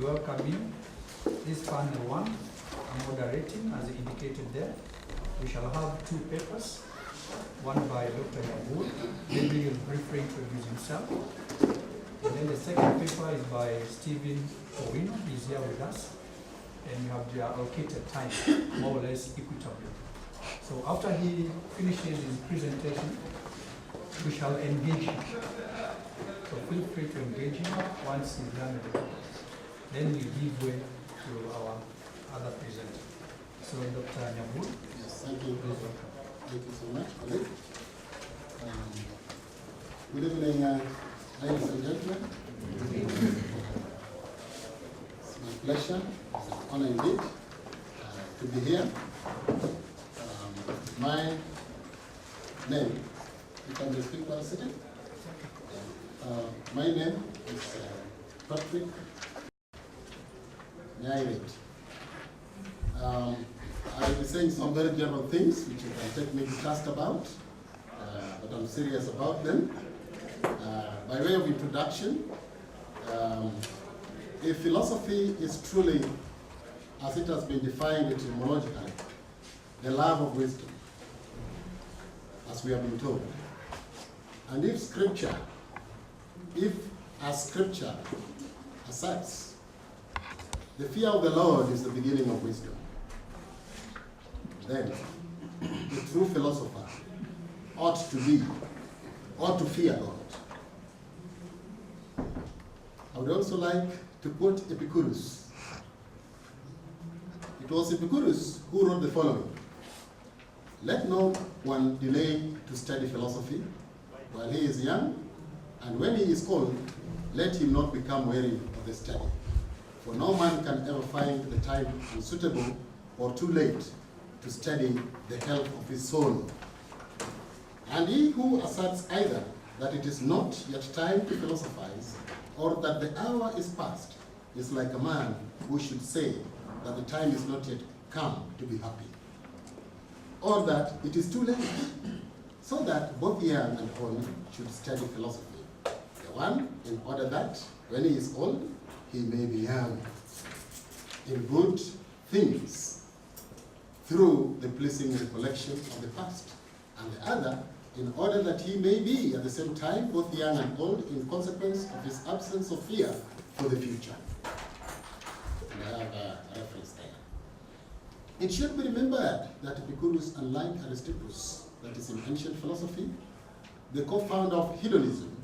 Welcome in. This panel 1, I'm moderating as indicated there. We shall have 2 papers, one by Dr. Nyabul, maybe he'll briefly introduce himself. And then the second paper is by Stephen Owino, he's here with us. And you have the allocated time, more or less equitably. So after he finishes his presentation, we shall engage him. So feel free to engage him once he's done with it. Then we give way to our other presenter. So Dr. Nyabul. Yes, thank you. Thank you so much, colleague. Good evening, ladies and gentlemen. It's my pleasure, it's an honor indeed to be here. My name, you can just speak while sitting. My name is Patrick Nyabul. I will be saying some very general things which you can take me to task about, but I'm serious about them. By way of introduction, if philosophy is truly, as it has been defined etymologically, the love of wisdom, as we have been told, and if as scripture asserts, the fear of the Lord is the beginning of wisdom, then the true philosopher ought to fear God. I would also like to quote Epicurus. It was Epicurus who wrote the following: "Let no one delay to study philosophy while he is young, and when he is old, let him not become weary of the study. For no man can ever find the time unsuitable or too late to study the health of his soul. And he who asserts either that it is not yet time to philosophize, or that the hour is past, is like a man who should say that the time is not yet come to be happy, or that it is too late, so that both young and old should study philosophy. The one, in order that, when he is old, he may be young in good things through the pleasing recollection of the past, and the other, in order that he may be at the same time both young and old in consequence of his absence of fear for the future." And I have a reference there. It should be remembered that Epicurus, unlike Aristippus, that is in ancient philosophy, the co-founder of hedonism,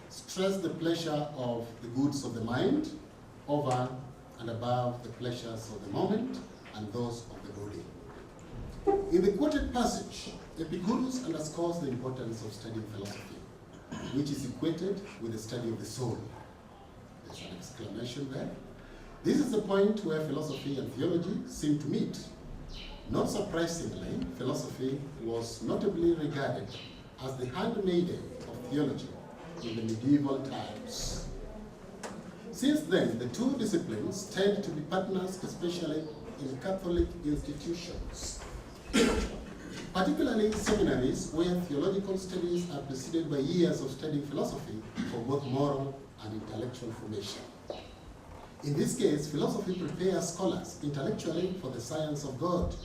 stressed the pleasure of the goods of the mind over and above the pleasures of the moment and those of the body. In the quoted passage, Epicurus underscores the importance of studying philosophy, which is equated with the study of the soul. There's an exclamation there. This is the point where philosophy and theology seem to meet. Not surprisingly, philosophy was notably regarded as the handmaiden of theology in the medieval times. Since then, the two disciplines tend to be partners, especially in Catholic institutions, particularly seminaries where theological studies are preceded by years of studying philosophy for both moral and intellectual formation. In this case, philosophy prepares scholars intellectually for the science of God,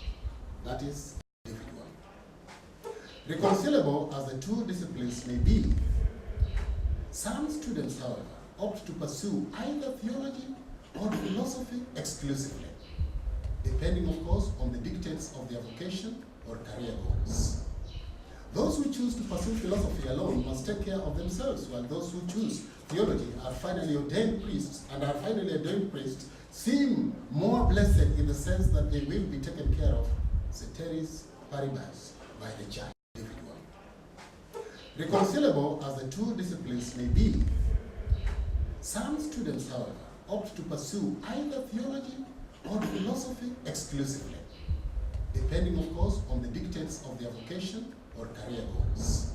that is, individual. Reconcilable as the two disciplines may be, some students, however, opt to pursue either theology or philosophy exclusively, depending, of course, on the dictates of their vocation or career goals. Those who choose to pursue philosophy alone must take care of themselves, while those who choose theology are finally ordained priests, and are finally ordained priests seem more blessed in the sense that they will be taken care of, ceteris paribus, by the church. Reconcilable as the two disciplines may be, some students, however, opt to pursue either theology or philosophy exclusively, depending, of course, on the dictates of their vocation or career goals.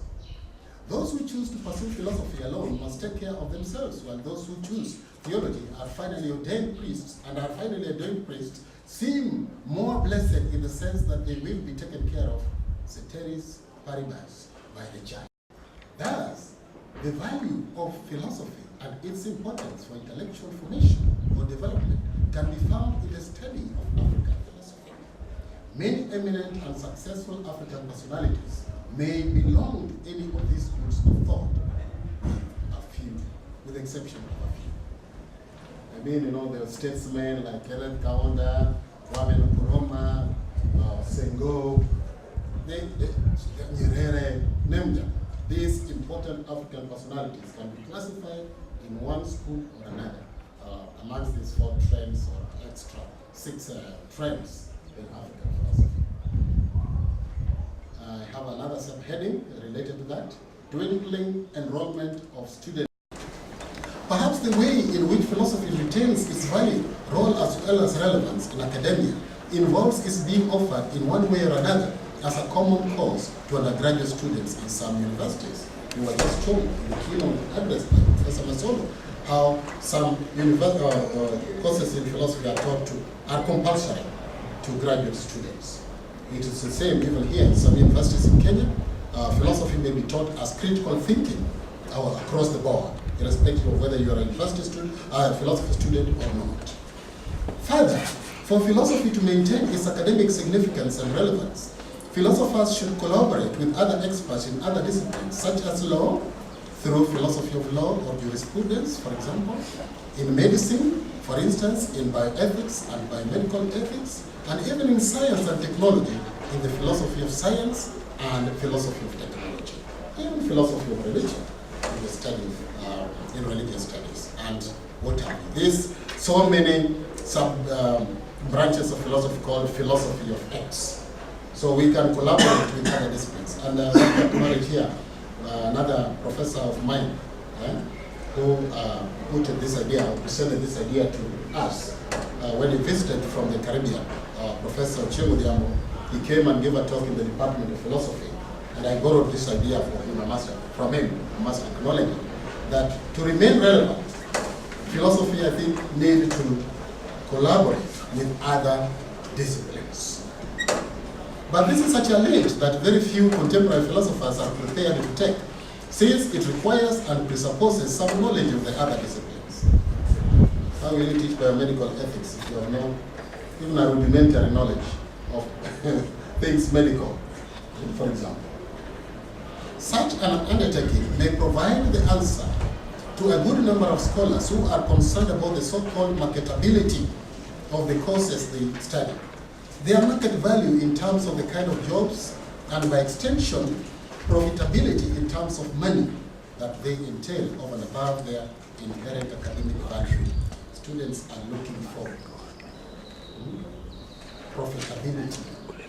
Those who choose to pursue philosophy alone must take care of themselves, while those who choose theology are finally ordained priests, and are finally ordained priests seem more blessed in the sense that they will be taken care of, ceteris paribus, by the church. Thus, the value of philosophy and its importance for intellectual formation or development can be found in the study of African philosophy. Many eminent and successful African personalities may belong to any of these schools of thought, with the exception of a few. I mean, you know, there are statesmen like Kenneth Kaunda, Kwame Nkrumah, Senghor, Nyerere, Nemja. These important African personalities can be classified in one school or another amongst these 4 trends or extra 6 trends in African philosophy. I have another subheading related to that, dwindling enrollment of students. Perhaps the way in which philosophy retains its value, role as well as relevance in academia involves its being offered in one way or another as a common course to undergraduate students in some universities. You were just shown in the keynote address by Professor Masolo how some courses in philosophy are compulsory to graduate students. It is the same even here in some universities in Kenya. Philosophy may be taught as critical thinking across the board, irrespective of whether you are a university student, a philosophy student or not. Further, for philosophy to maintain its academic significance and relevance, philosophers should collaborate with other experts in other disciplines, such as law, through philosophy of law or jurisprudence, for example, in medicine, for instance, in bioethics and biomedical ethics, and even in science and technology, in the philosophy of science and philosophy of technology, even philosophy of religion, in the study in religious studies, and what have you. There's so many branches of philosophy called philosophy of X. So we can collaborate with other disciplines. And I have acknowledge here another professor of mine who put this idea, presented this idea to us when he visited from the Caribbean. Professor Chimudiamo, he came and gave a talk in the Department of Philosophy, and I borrowed this idea from him. I must acknowledge that to remain relevant, philosophy, I think, needs to collaborate with other disciplines. But this is a challenge that very few contemporary philosophers are prepared to take, since it requires and presupposes some knowledge of the other disciplines. How will you teach biomedical ethics if you have no, even a rudimentary knowledge of things medical, for example? Such an undertaking may provide the answer to a good number of scholars who are concerned about the so-called marketability of the courses they study. Their market value in terms of the kind of jobs, and by extension, profitability in terms of money that they entail over and above their inherent academic value. Students are looking for profitability,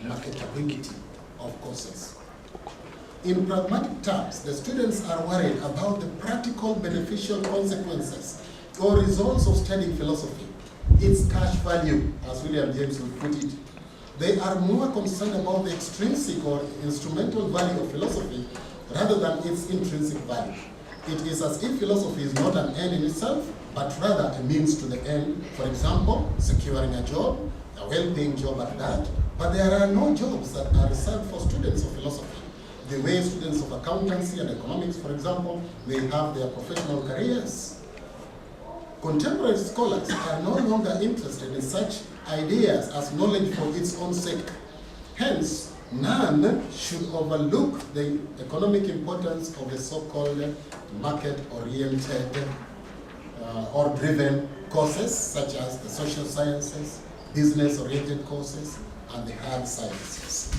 marketability of courses. In pragmatic terms, the students are worried about the practical beneficial consequences or results of studying philosophy, its cash value, as William James would put it. They are more concerned about the extrinsic or instrumental value of philosophy rather than its intrinsic value. It is as if philosophy is not an end in itself, but rather a means to the end. For example, securing a job, a well-paying job at that, but there are no jobs that are reserved for students of philosophy. The way students of accountancy and economics, for example, may have their professional careers. Contemporary scholars are no longer interested in such ideas as knowledge for its own sake. Hence, none should overlook the economic importance of the so-called market-oriented or driven courses, such as the social sciences, business-oriented courses, and the hard sciences.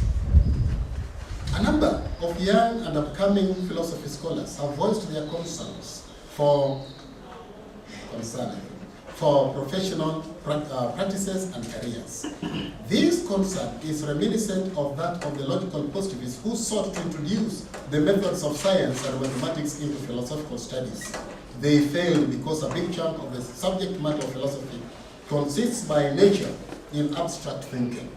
A number of young and upcoming philosophy scholars have voiced their concerns for professional practices and careers. This concern is reminiscent of that of the logical positivists who sought to introduce the methods of science and mathematics into philosophical studies. They failed because a big chunk of the subject matter of philosophy consists by nature in abstract thinking.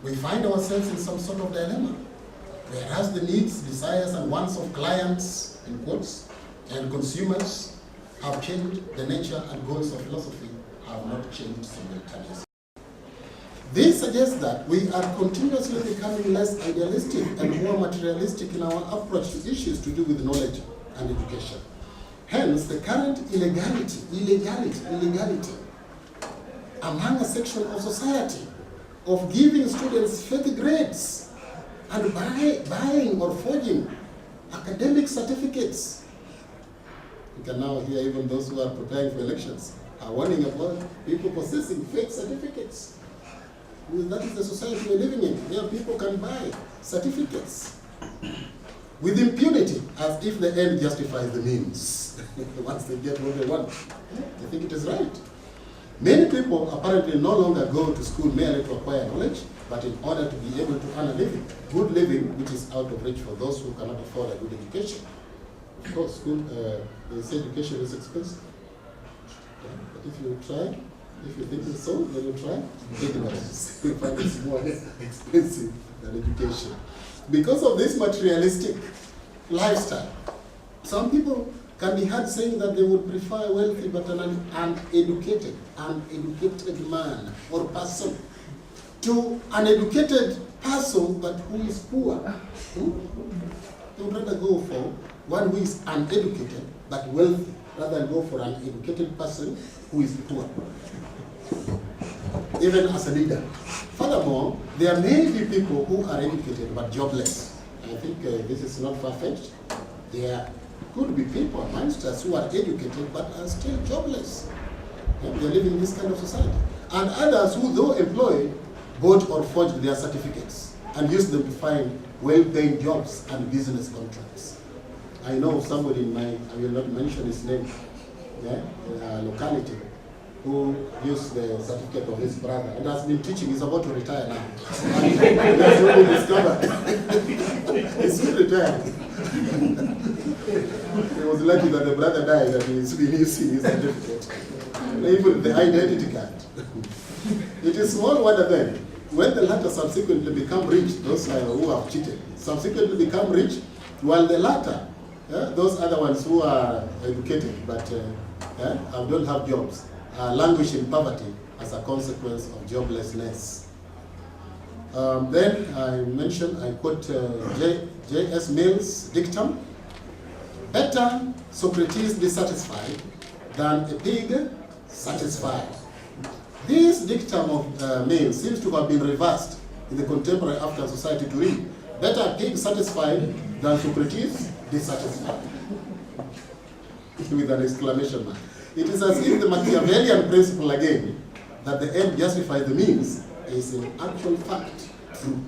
We find ourselves in some sort of dilemma, whereas the needs, desires, and wants of clients, in quotes, and consumers have changed, the nature and goals of philosophy have not changed simultaneously. This suggests that we are continuously becoming less idealistic and more materialistic in our approach to issues to do with knowledge and education. Hence, the current illegality among a section of society of giving students fake grades and buying or forging academic certificates. You can now hear even those who are preparing for elections are warning about people possessing fake certificates. That is the society we're living in, where people can buy certificates with impunity, as if the end justifies the means. Once they get what they want, I think it is right. Many people apparently no longer go to school merely to acquire knowledge, but in order to be able to earn a living, good living, which is out of reach for those who cannot afford a good education. Of course, school, they say education is expensive. Yeah, but if you try, if you think it's so, then you try. Ignorance. You find it's more expensive than education. Because of this materialistic lifestyle, some people can be heard saying that they would prefer a wealthy but an uneducated man or person to an educated person but who is poor. They would rather go for one who is uneducated but wealthy rather than go for an educated person who is poor, even as a leader. Furthermore, there may be people who are educated but jobless. I think this is not far-fetched. There could be people amongst us who are educated but are still jobless. They are living in this kind of society. And others who, though employed, bought or forged their certificates and used them to find well-paying jobs and business contracts. I know somebody in I will not mention his name, locality, who used the certificate of his brother and has been teaching. He's about to retire now. And that's what we discovered. He's still retired. He was lucky that the brother died and he's been using his certificate. Even the identity card. It is small wonder then, when the latter subsequently become rich, those who have cheated, subsequently become rich, while the latter, those other ones who are educated but don't have jobs, languish in poverty as a consequence of joblessness. Then I quote J.S. Mill's dictum, better Socrates dissatisfied than a pig satisfied. This dictum of Mill seems to have been reversed in the contemporary African society to read, better a pig satisfied than Socrates dissatisfied, with an exclamation mark. It is as if the Machiavellian principle again, that the end justifies the means, is in actual fact true.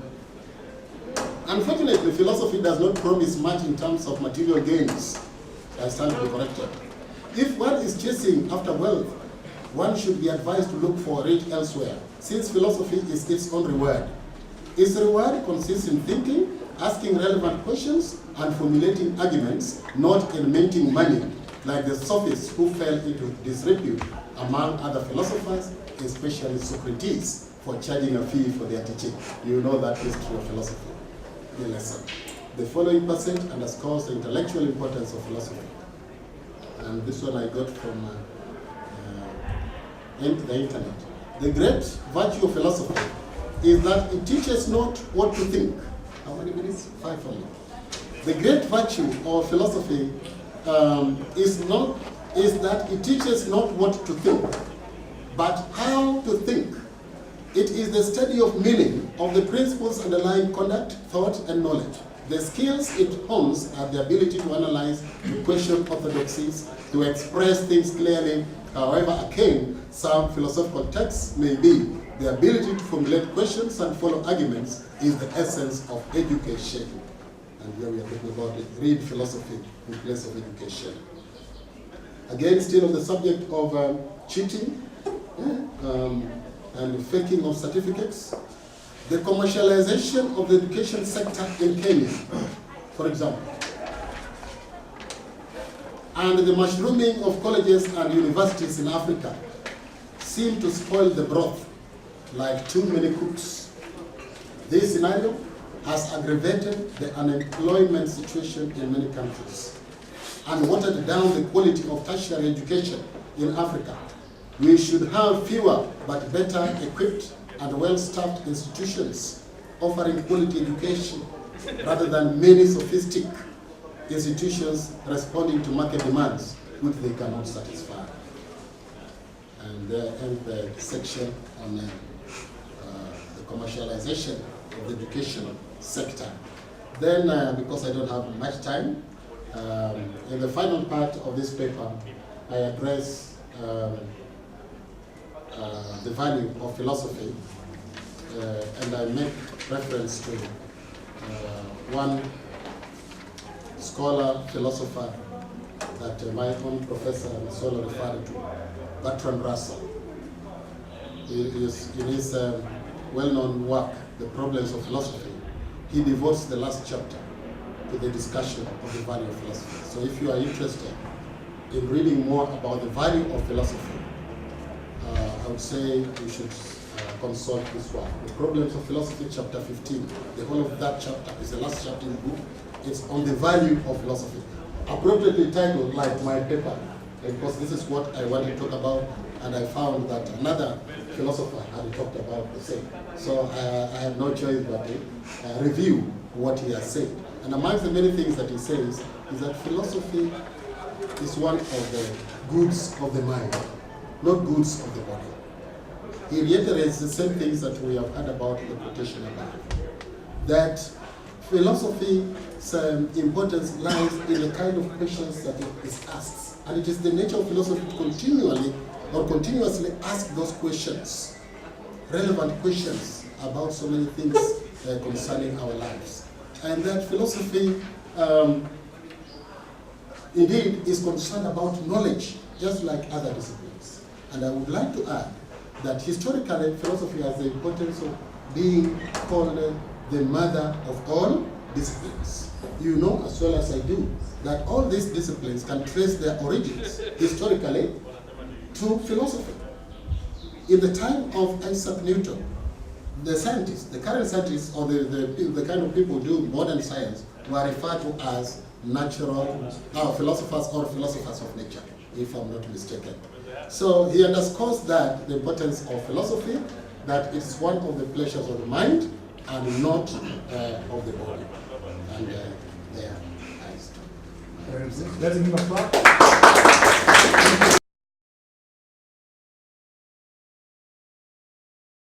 Unfortunately, philosophy does not promise much in terms of material gains. I stand to be corrected. If one is chasing after wealth, one should be advised to look for it elsewhere, since philosophy is its own reward. Its reward consists in thinking, asking relevant questions, and formulating arguments, not in minting money, like the sophists who fell into disrepute among other philosophers, especially Socrates, for charging a fee for their teaching. You know that history of philosophy, the lesson. The following passage underscores the intellectual importance of philosophy. And this one I got from the internet. The great virtue of philosophy is that it teaches not what to think. How many minutes? 5 only. The great virtue of philosophy is that it teaches not what to think, but how to think. It is the study of meaning, of the principles underlying conduct, thought, and knowledge. The skills it hones are the ability to analyze, to question orthodoxies, to express things clearly, however arcane some philosophical texts may be. The ability to formulate questions and follow arguments is the essence of education. And here we are talking about it. Read philosophy in place of education. Again, still on the subject of cheating and faking of certificates, the commercialization of the education sector in Kenya, for example, and the mushrooming of colleges and universities in Africa seem to spoil the broth like too many cooks. This scenario has aggravated the unemployment situation in many countries and watered down the quality of tertiary education in Africa. We should have fewer but better equipped and well-staffed institutions offering quality education rather than many sophistic institutions responding to market demands which they cannot satisfy. And there ends the section on the commercialization of the education sector. Then, because I don't have much time, in the final part of this paper, I address the value of philosophy, and I make reference to one scholar, philosopher, that my own professor and scholar referred to, Bertrand Russell. In his well-known work, The Problems of Philosophy, he devotes the last chapter to the discussion of the value of philosophy. So if you are interested in reading more about the value of philosophy, I would say you should consult this work. The Problems of Philosophy, chapter 15. The whole of that chapter is the last chapter in the book. It's on the value of philosophy. Appropriately titled, like my paper, because this is what I want to talk about, and I found that another philosopher had talked about the same. So I have no choice but to review what he has said. And amongst the many things that he says is that philosophy is one of the goods of the mind, not goods of the body. He reiterates the same things that we have heard about the quotation above, that philosophy's importance lies in the kind of questions that it is asked. And it is the nature of philosophy to continuously ask those questions, relevant questions about so many things concerning our lives. And that philosophy indeed is concerned about knowledge, just like other disciplines. And I would like to add that historically philosophy has the importance of being called the mother of all disciplines. You know as well as I do that all these disciplines can trace their origins historically to philosophy. In the time of Isaac Newton, the scientists, the current scientists, or the kind of people who do modern science were referred to as natural philosophers or philosophers of nature, if I'm not mistaken. So he underscores that the importance of philosophy, that it's one of the pleasures of the mind and not of the body. And there, I stop. Let's give a clap.